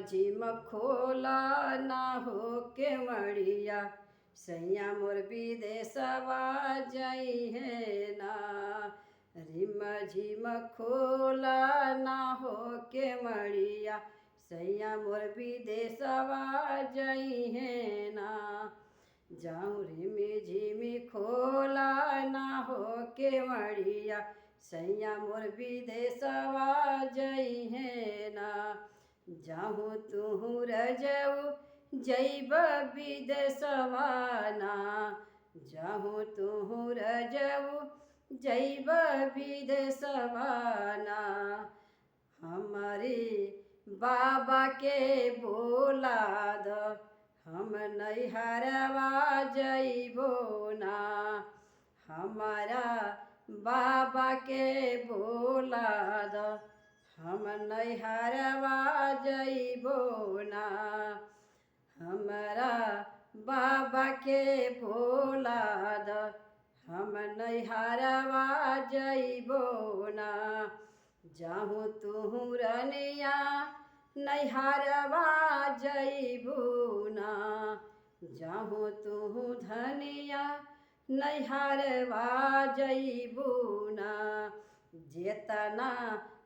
झिम खोला ना हो के मड़िया सैया मोर विदेशवा जई है ना। रिम झिम खोला ना हो के मड़िया सैया मोर विदेशवा जई है ना। जाऊँ रिमी झिमी खोला ना हो के मड़िया सैया मोर विदेशवा जई है ना। जाहूँ तुहूँ रजऊ जैब विदेशवा ना। जाहूँ तुहूँ रजऊ जैब विदेशवा ना। हमारे बाबा के बोला द हम नैहरवा जइबो ना। हमारा बाबा के बोला द हम नैहरवा जइबो ना। हमरा बाबा के बोला द हम नैहरवा जइबो ना। जाहूँ तुहूँ रनिया नैहरवा जइबू ना। जाहूँ तुहूँ धनिया नैहरवा जइबू ना। जेतना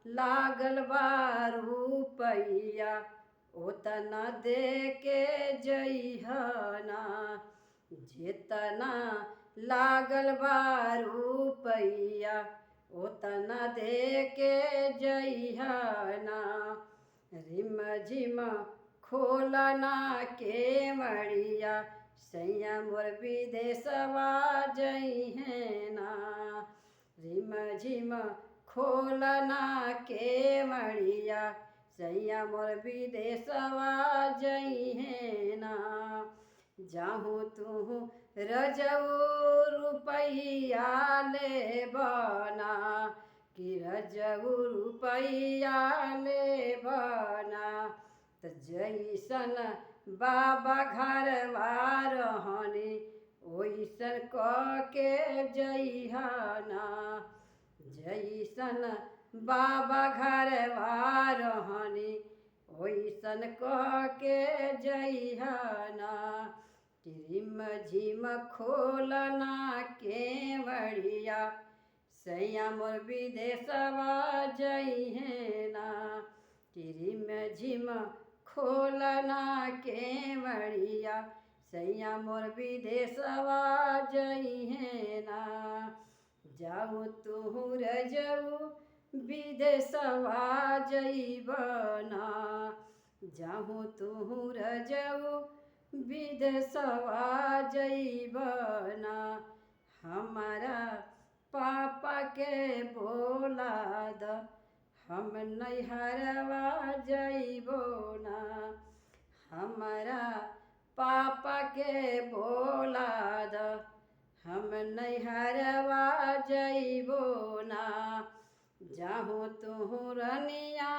लागल बा रुपैया ओतना दे के जइहना। जेतना लागल बा रुपैया ओतना दे के जइहना। रिम झिम खोलना के मड़िया सैया मोर विदेशवा जई है ना। रिम झिम खोलना के मड़िया सैया मोर विदेशवा जई है ना। जाहूँ तुहूँ रजऊ रुपैया ले बना कि रजऊ रुपैया ले बना। त जैसन बाबा घरवा रहनी ओइसन क के जइहना। जैसन बाबा घरवा रहनी ओइसन कह के जइहना। रिम झिम खोलना के मड़िया सैया मोर विदेशवा जई है ना। रिम झिम खोलना के मड़िया सैया मोर विदेशवा जई है ना। जाऊँ तुहूँ रजऊ विदेशवा जइब ना। जाहूँ तुहूँ रजऊ विदेशवा जइब ना। हमारा पापा के बोला द हम नैहरवा जइबो ना। हमारा पापा के बोला द हम नैहरवा जइबो ना। जाहूँ तुहूँ रनिया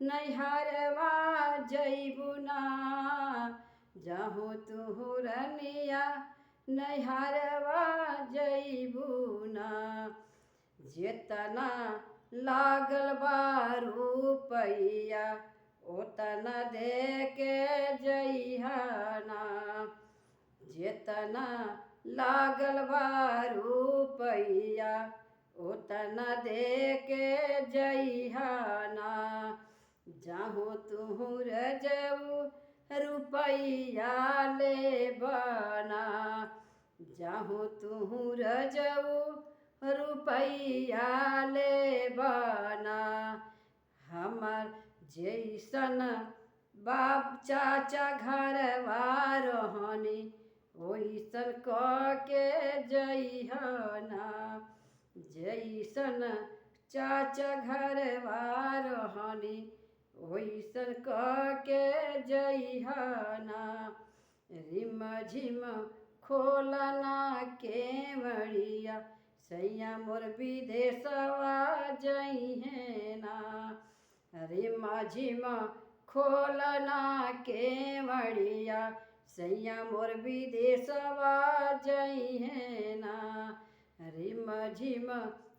नैहरवा जइबू ना। जाहूँ तुहूँ रनिया नैहरवा जइबू ना। जेतना लागल बा रुपैया ओतना दे के जइहना। जेतना लागल बा रुपैया ओतना दे के जइहना। जाहूँ तुहूँ रजऊ रुपैया ले बना। जाहूँ तुहूँ रजऊ रुपैया ले बना। हमर जैसन बाप चाचा घरवा रहनी ओइसन कह के जइहना। जैसन चाचा घरवा रहनी ओइसन कह के जइहना। रिम झिम खोलना के मड़िया सैया मोर विदेशवा जई है ना। रिम झिम खोलना के मड़िया सैया मोर विदेशवा जई है ना। रिम झिम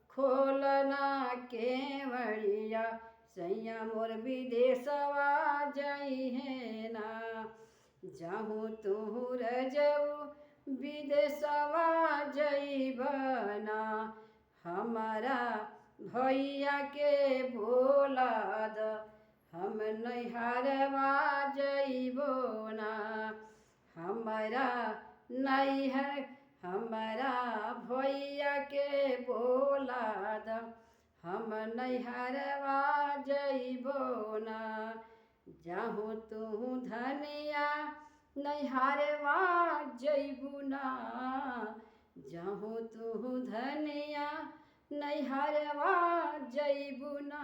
खोलना के मड़िया सैया मोर विदेशवा जई है। जाहूँ तू रजऊ विदेशवा जइबना हमारा भैया के बोला द हम नैहरवा जइबो ना हमारा नैहर हमारा भैया के बोला द हम नैहरवा जइबो ना जाहूँ तू धनिया नैहरवा जइबू ना जाहूँ तू धनिया नैहरवा जइबू ना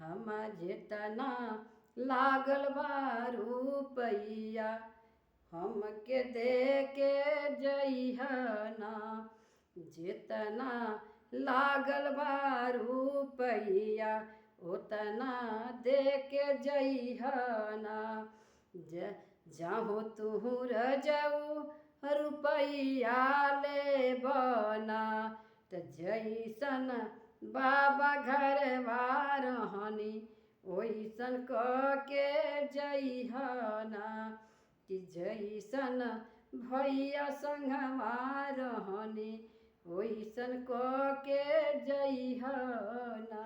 हम जेतना लागल बा रुपैया हमके दे के जइह ना जेतना लागल बा रुपैया उतना दे के जइह ना जाहूँ तू रजऊ रुपैया ले बना त जैसन बाबा घरवा रहनी ओइसन क के जइह ना कि जैसन भैया संगवा रहनी ओइसन क के जइह ना।